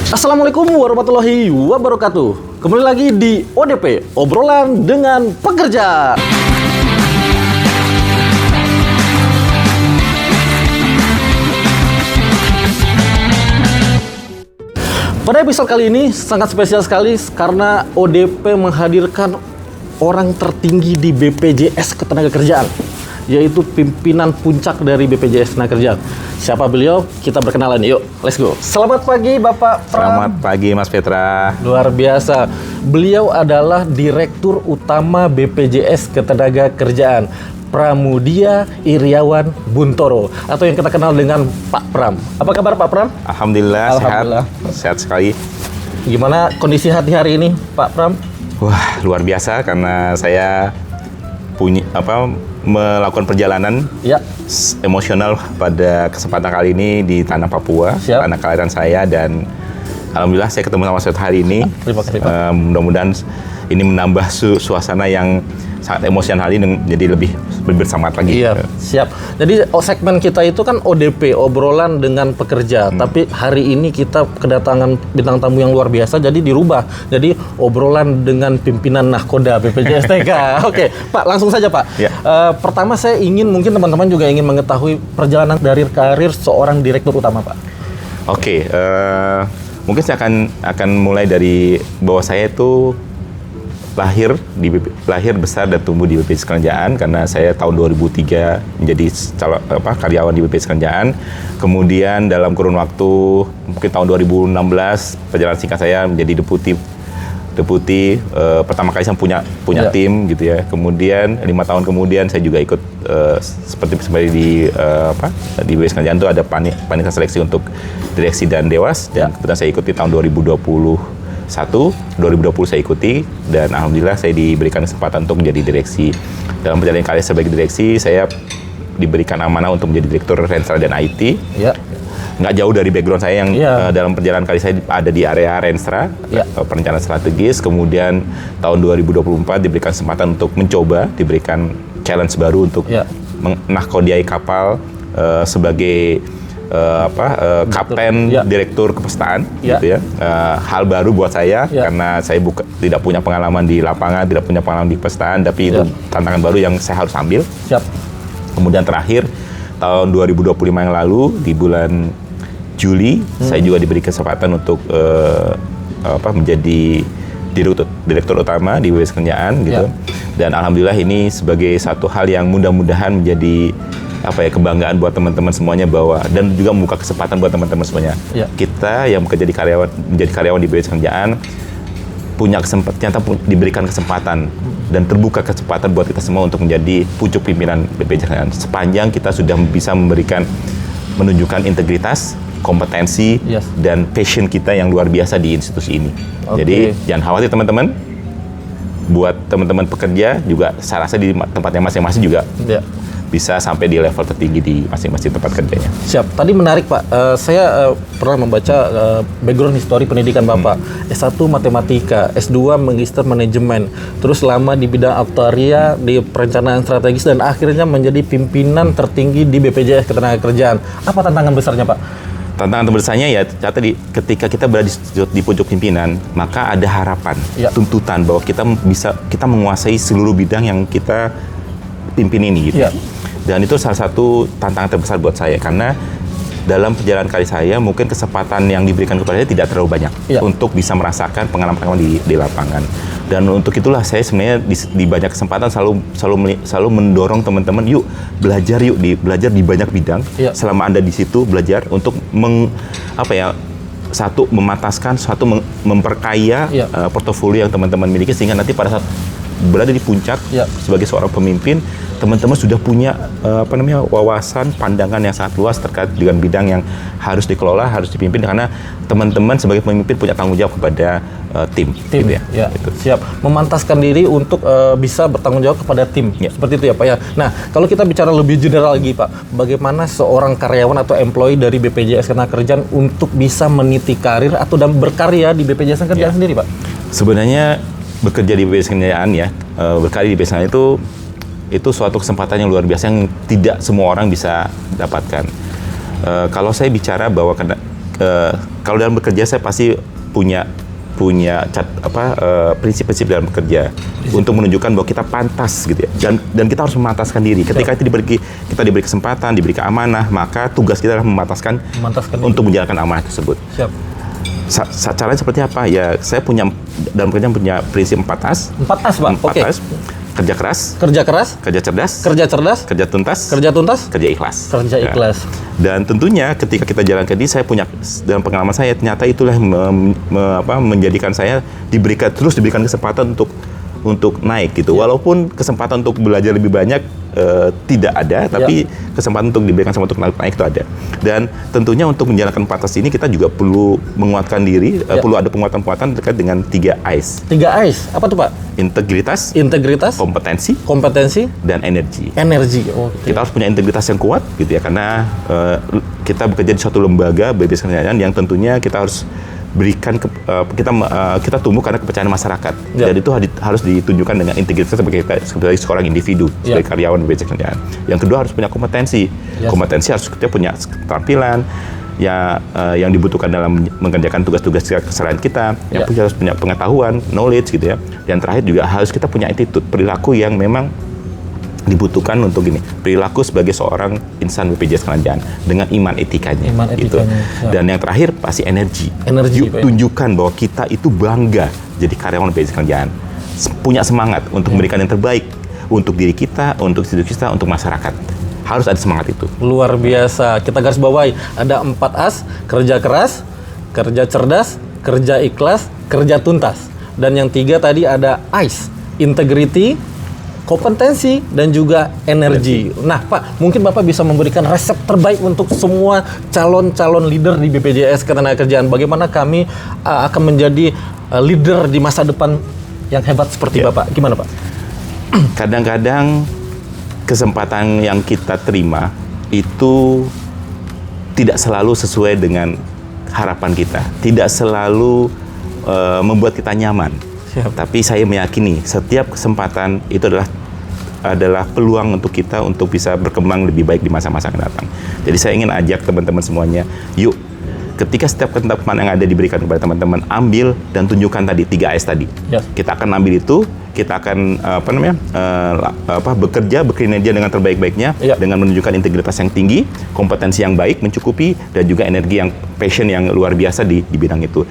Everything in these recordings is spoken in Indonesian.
Assalamualaikum warahmatullahi wabarakatuh. Kembali lagi di ODP, obrolan dengan pekerja. Pada episode kali ini sangat spesial sekali karena ODP menghadirkan orang tertinggi di BPJS Ketenagakerjaan, yaitu pimpinan puncak dari BPJS Ketenagakerjaan. Siapa beliau? Kita berkenalan. Yuk, let's go. Selamat pagi Bapak Pram. Selamat pagi Mas Petra. Luar biasa. Beliau adalah Direktur Utama BPJS Ketenagakerjaan, Pramudia Iriawan Buntoro, atau yang kita kenal dengan Pak Pram. Apa kabar Pak Pram? Alhamdulillah, Alhamdulillah. sehat sekali. Gimana kondisi hati hari ini Pak Pram? Wah, luar biasa karena saya melakukan perjalanan Ya. emosional pada kesempatan kali ini di tanah Papua, Siap. tanah kelahiran saya, dan alhamdulillah saya ketemu sama saya hari ini. Terima kasih Pak. Mudah-mudahan ini menambah suasana yang sangat emosional ini jadi lebih bersemangat lagi. Iya, siap. Jadi segmen kita itu kan ODP, obrolan dengan pekerja. Tapi hari ini kita kedatangan bintang tamu yang luar biasa, jadi dirubah. Jadi obrolan dengan pimpinan nahkoda BPJS TK. Oke, Pak, langsung saja Pak. Ya. Pertama saya ingin, mungkin teman-teman juga ingin mengetahui perjalanan dari karir seorang direktur utama Pak. Oke, mungkin saya akan mulai dari bahwa saya itu lahir besar dan tumbuh di BPJS Ketenagakerjaan karena saya tahun 2003 menjadi karyawan di BPJS Ketenagakerjaan. Kemudian dalam kurun waktu mungkin tahun 2016 perjalanan singkat saya menjadi deputi pertama kali saya punya Ya. tim gitu ya. Kemudian 5 tahun kemudian saya juga ikut seperti di BPJS Ketenagakerjaan itu ada panitia seleksi untuk direksi dan dewas, dan kemudian saya ikuti tahun 2020 saya ikuti, dan alhamdulillah saya diberikan kesempatan untuk menjadi direksi. Dalam perjalanan karir sebagai direksi, saya diberikan amanah untuk menjadi direktur Renstra dan IT. Ya. Nggak jauh dari background saya yang dalam perjalanan karir saya ada di area Renstra, perencanaan strategis. Kemudian tahun 2024 diberikan kesempatan untuk mencoba, diberikan challenge baru untuk menahkodai kapal sebagai kapten direktur kepestaan gitu ya. Hal baru buat saya karena saya tidak punya pengalaman di lapangan, tidak punya pengalaman di kepestaan, tapi itu tantangan baru yang saya harus ambil. Siap. Kemudian terakhir tahun 2025 yang lalu di bulan Juli saya juga diberi kesempatan untuk menjadi direktur utama di BPJS Ketenagakerjaan gitu. Dan alhamdulillah ini sebagai satu hal yang mudah-mudahan menjadi kebanggaan buat teman-teman semuanya, dan juga membuka kesempatan buat teman-teman semuanya. Kita yang menjadi karyawan di BPJS Ketenagakerjaan ternyata diberikan kesempatan dan terbuka kesempatan buat kita semua untuk menjadi pucuk pimpinan BPJS Ketenagakerjaan sepanjang kita sudah bisa menunjukkan integritas, kompetensi, dan passion kita yang luar biasa di institusi ini. Jadi jangan khawatir teman-teman. Buat teman-teman pekerja juga saya rasa di tempatnya masing-masing juga bisa sampai di level tertinggi di masing-masing tempat kerjanya. Siap. Tadi menarik Pak. Saya pernah membaca background history pendidikan Bapak. S1 Matematika, S2 Magister Manajemen, terus lama di bidang aktuaria di perencanaan strategis, dan akhirnya menjadi pimpinan tertinggi di BPJS Ketenagakerjaan. Apa tantangan besarnya Pak? Tantangan terbesarnya ya ketika kita berada di pucuk pimpinan, maka ada harapan, tuntutan bahwa kita menguasai seluruh bidang yang kita pimpin ini gitu. Dan itu salah satu tantangan terbesar buat saya karena dalam perjalanan karir saya mungkin kesempatan yang diberikan kepada saya tidak terlalu banyak untuk bisa merasakan pengalaman-pengalaman di lapangan. Dan untuk itulah saya sebenarnya di banyak kesempatan selalu mendorong teman-teman, yuk belajar di banyak bidang. Selama Anda di situ belajar untuk memataskan, memperkaya portofolio yang teman-teman miliki, sehingga nanti pada saat berada di puncak sebagai seorang pemimpin, teman-teman sudah punya wawasan pandangan yang sangat luas terkait dengan bidang yang harus dikelola, harus dipimpin, karena teman-teman sebagai pemimpin punya tanggung jawab kepada tim gitu ya. Gitu. Siap. Memantaskan diri untuk bisa bertanggung jawab kepada tim. Seperti itu ya Pak ya. Nah, kalau kita bicara lebih general lagi Pak, bagaimana seorang karyawan atau employee dari BPJS Ketenagakerjaan untuk bisa meniti karir atau berkarya di BPJS Ketenagakerjaan sendiri Pak? Sebenarnya bekerja di BPJS Ketenagakerjaan berkarya di BPJS Ketenagakerjaan itu suatu kesempatan yang luar biasa yang tidak semua orang bisa dapatkan. Kalau saya bicara bahwa kalau dalam bekerja saya pasti punya prinsip-prinsip dalam bekerja untuk menunjukkan bahwa kita pantas gitu ya, dan kita harus memantaskan diri. Ketika kita diberi kesempatan, diberi amanah, maka tugas kita adalah memantaskan untuk menjalankan amanah tersebut. Siap. Caranya seperti apa? Ya, saya dalam kerjaan punya prinsip 4 As. 4 As, Pak. 4 As. Kerja keras, kerja cerdas, kerja tuntas, kerja ikhlas. Kerja ikhlas. Dan tentunya ketika kita jalankan ini, saya punya, dalam pengalaman saya, ternyata itulah menjadikan saya terus diberikan kesempatan untuk naik gitu. Walaupun kesempatan untuk belajar lebih banyak tidak ada, tapi kesempatan untuk diberikan kesempatan untuk naik itu ada. Dan tentunya untuk menjalankan 4 As ini kita juga perlu menguatkan diri, perlu ada penguatan-penguatan terkait dengan 3 Is. 3 Is, apa tuh Pak? Integritas, kompetensi, dan energi. Oh, kita harus punya integritas yang kuat gitu ya, karena kita bekerja di suatu lembaga BPJS Kesehatan yang tentunya kita harus berikan kita tumbuh karena kepercayaan masyarakat, dan itu harus ditunjukkan dengan integritas sebagai seorang individu, sebagai karyawan BPJS Kesehatan. Yang kedua harus punya kompetensi. Kompetensi harus kita punya keterampilan yang dibutuhkan dalam mengerjakan tugas-tugas keseharian kita. Yang harus punya pengetahuan, knowledge gitu ya. Yang terakhir juga harus kita punya attitude, perilaku yang memang dibutuhkan untuk perilaku sebagai seorang insan BPJS Kerjaan dengan iman etikanya. Gitu. Dan yang terakhir pasti energi. Yuk, tunjukkan bahwa kita itu bangga jadi karyawan BPJS Kerjaan, punya semangat untuk memberikan yang terbaik untuk diri kita, untuk institusi kita, untuk masyarakat. Harus ada semangat itu. Luar biasa. Kita garis bawahi ada 4 As: kerja keras, kerja cerdas, kerja ikhlas, kerja tuntas. Dan yang 3 tadi ada ICE, integrity, kompetensi, dan juga energi. Nah, Pak, mungkin Bapak bisa memberikan resep terbaik untuk semua calon-calon leader di BPJS Ketenagakerjaan. Bagaimana kami akan menjadi leader di masa depan yang hebat seperti Bapak? Gimana, Pak? Kadang-kadang kesempatan yang kita terima itu tidak selalu sesuai dengan harapan kita, tidak selalu membuat kita nyaman. Tapi saya meyakini setiap kesempatan itu adalah peluang untuk kita untuk bisa berkembang lebih baik di masa-masa yang datang. Jadi saya ingin ajak teman-teman semuanya, yuk, ketika setiap kesempatan yang ada diberikan kepada teman-teman, ambil dan tunjukkan tadi 3 S tadi. Kita akan ambil itu, kita akan bekerja, berkinerja dengan terbaik-baiknya, dengan menunjukkan integritas yang tinggi, kompetensi yang baik, mencukupi, dan juga energi yang passion yang luar biasa di bidang itu.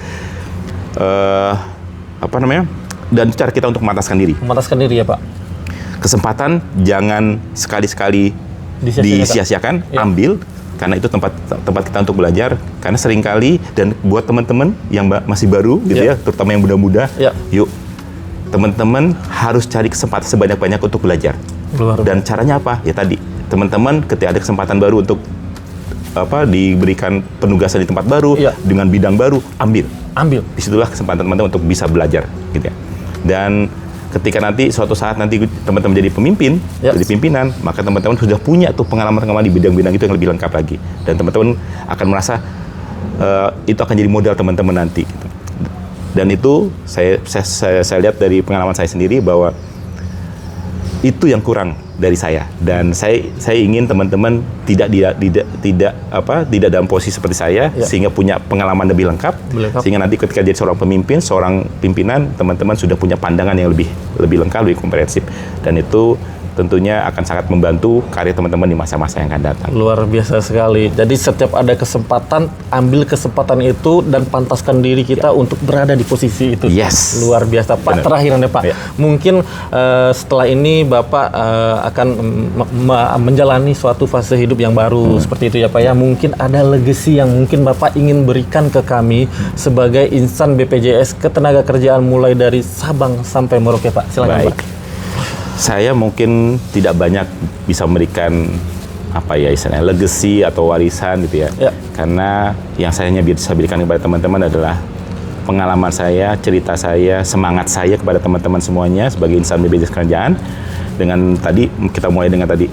Dan cara kita untuk memantaskan diri. Memantaskan diri ya, Pak. Kesempatan jangan sekali-sekali disia-siakan, ambil, karena itu tempat kita untuk belajar. Karena seringkali, dan buat teman-teman yang masih baru gitu ya, terutama yang muda-muda, yuk, teman-teman harus cari kesempatan sebanyak-banyak untuk belajar. Dan caranya apa? Ya tadi, teman-teman ketika ada kesempatan baru untuk diberikan penugasan di tempat baru, dengan bidang baru, ambil. Disitulah kesempatan teman-teman untuk bisa belajar, gitu ya. Dan ketika nanti suatu saat nanti teman-teman jadi pemimpin, jadi pimpinan, maka teman-teman sudah punya tuh pengalaman-pengalaman di bidang-bidang itu yang lebih lengkap lagi. Dan teman-teman akan merasa itu akan jadi modal teman-teman nanti. Gitu. Dan itu saya lihat dari pengalaman saya sendiri bahwa itu yang kurang dari saya, dan saya ingin teman-teman tidak dalam posisi seperti saya, sehingga punya pengalaman lebih lengkap, sehingga nanti ketika jadi seorang pimpinan, teman-teman sudah punya pandangan yang lebih lengkap, lebih komprehensif, dan itu tentunya akan sangat membantu karya teman-teman di masa-masa yang akan datang. Luar biasa sekali. Jadi setiap ada kesempatan, ambil kesempatan itu dan pantaskan diri kita untuk berada di posisi itu. Yes. Luar biasa. Pak, terakhir nih Pak, mungkin setelah ini Bapak akan menjalani suatu fase hidup yang baru seperti itu ya Pak ya. Mungkin ada legacy yang mungkin Bapak ingin berikan ke kami sebagai insan BPJS Ketenagakerjaan mulai dari Sabang sampai Merauke Pak. Silakan Pak. Saya mungkin tidak banyak bisa memberikan istilahnya legacy atau warisan gitu ya. Karena yang saya hanya bisa berikan kepada teman-teman adalah pengalaman saya, cerita saya, semangat saya kepada teman-teman semuanya sebagai insan BPJS Kerjaan. Dengan tadi kita mulai dengan tadi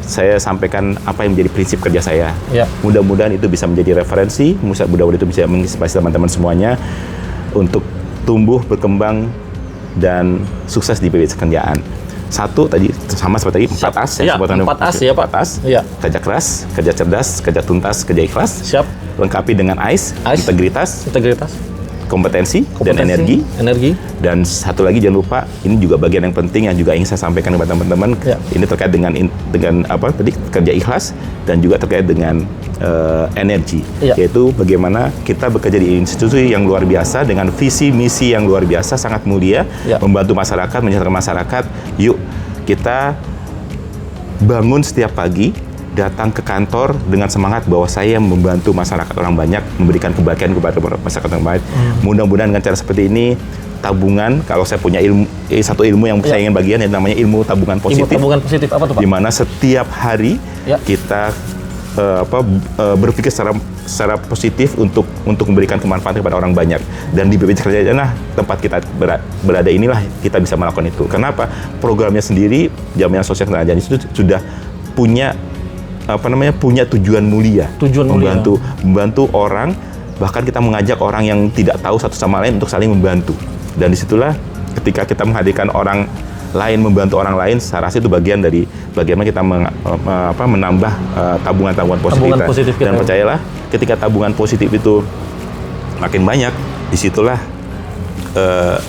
saya sampaikan apa yang menjadi prinsip kerja saya. Mudah-mudahan itu bisa menjadi referensi, mudah-mudahan itu bisa menginspirasi teman-teman semuanya untuk tumbuh, berkembang, dan sukses di BPJS Kerjaan. Satu tadi sama seperti tadi 4 as Iya, 4 as ya, Pak. 4 as. Iya. Kerja keras, kerja cerdas, kerja tuntas, kerja ikhlas. Siap. Lengkapi dengan AIS, AIS. integritas, Integritas, kompetensi, dan energi. Dan satu lagi jangan lupa, ini juga bagian yang penting yang juga ingin saya sampaikan kepada teman-teman. Ya. Ini terkait dengan apa tadi, kerja ikhlas, dan juga terkait dengan energi, Ya. yaitu bagaimana kita bekerja di institusi yang luar biasa dengan visi misi yang luar biasa, sangat mulia, Ya. membantu masyarakat, menyejahterakan masyarakat. Yuk kita bangun setiap pagi, datang ke kantor dengan semangat bahwa saya membantu masyarakat orang banyak, memberikan kebahagiaan kepada masyarakat orang banyak. Mudah-mudahan dengan cara seperti ini, tabungan, kalau saya punya satu ilmu yang saya ingin bagian, yang namanya ilmu tabungan positif. Ilmu tabungan positif apa tuh, Pak? Di mana setiap hari Ya. kita berpikir secara positif untuk memberikan kemanfaatan kepada orang banyak. Dan di BPJS Kerjaan tempat kita berada inilah kita bisa melakukan itu. Kenapa? Programnya sendiri Jaminan Sosial Kerjaan itu sudah punya punya tujuan mulia. Membantu orang, bahkan kita mengajak orang yang tidak tahu satu sama lain untuk saling membantu. Dan disitulah ketika kita menghadirkan orang lain membantu orang lain, saya rasa itu bagian dari bagaimana kita menambah tabungan-tabungan positif kita. Dan percayalah, ketika tabungan positif itu makin banyak, disitulah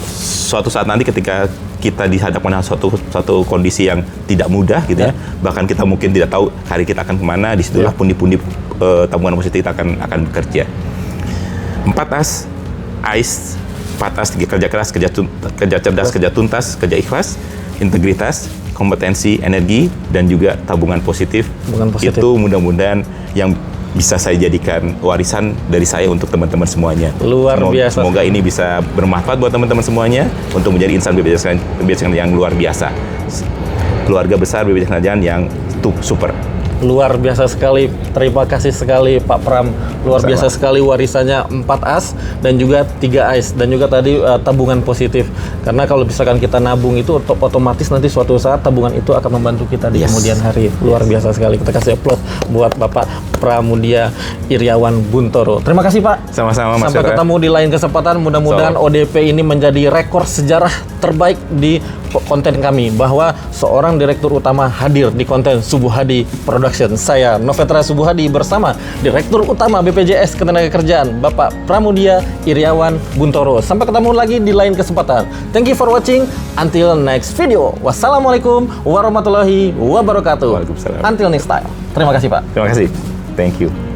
suatu saat nanti ketika kita dihadapkan dengan suatu kondisi yang tidak mudah gitu ya, bahkan kita mungkin tidak tahu hari kita akan kemana, disitulah pundi-pundi tabungan positif kita akan bekerja. 4 as, AIS, 4 as, kerja keras, kerja cerdas, kerja tuntas, kerja ikhlas, integritas, kompetensi, energi, dan juga tabungan positif. Itu mudah-mudahan yang bisa saya jadikan warisan dari saya untuk teman-teman semuanya. Luar biasa. Semoga ini bisa bermanfaat buat teman-teman semuanya untuk menjadi insan BPJS yang luar biasa. Keluarga besar BPJS Kerjaan yang super. Luar biasa sekali, terima kasih sekali Pak Pram. Luar biasa sekali warisannya 4 as dan juga 3 AIS dan juga tadi tabungan positif. Karena kalau misalkan kita nabung itu otomatis nanti suatu saat tabungan itu akan membantu kita di kemudian hari. Luar biasa sekali. Kita kasih applause buat Bapak Pramudia Iriawan Buntoro. Terima kasih Pak. Sama-sama Mas. Sampai ketemu di lain kesempatan. Mudah-mudahan ODP ini menjadi rekor sejarah terbaik di konten kami, bahwa seorang direktur utama hadir di konten Subuh Hadi Production. Saya Novetra Subuh Hadi bersama Direktur Utama BPJS Ketenagakerjaan Bapak Pramudia Iriawan Buntoro. Sampai ketemu lagi di lain kesempatan. Thank you for watching. Until next video. Wassalamualaikum warahmatullahi wabarakatuh. Waalaikumsalam. Until next time. Terima kasih Pak. Terima kasih. Thank you.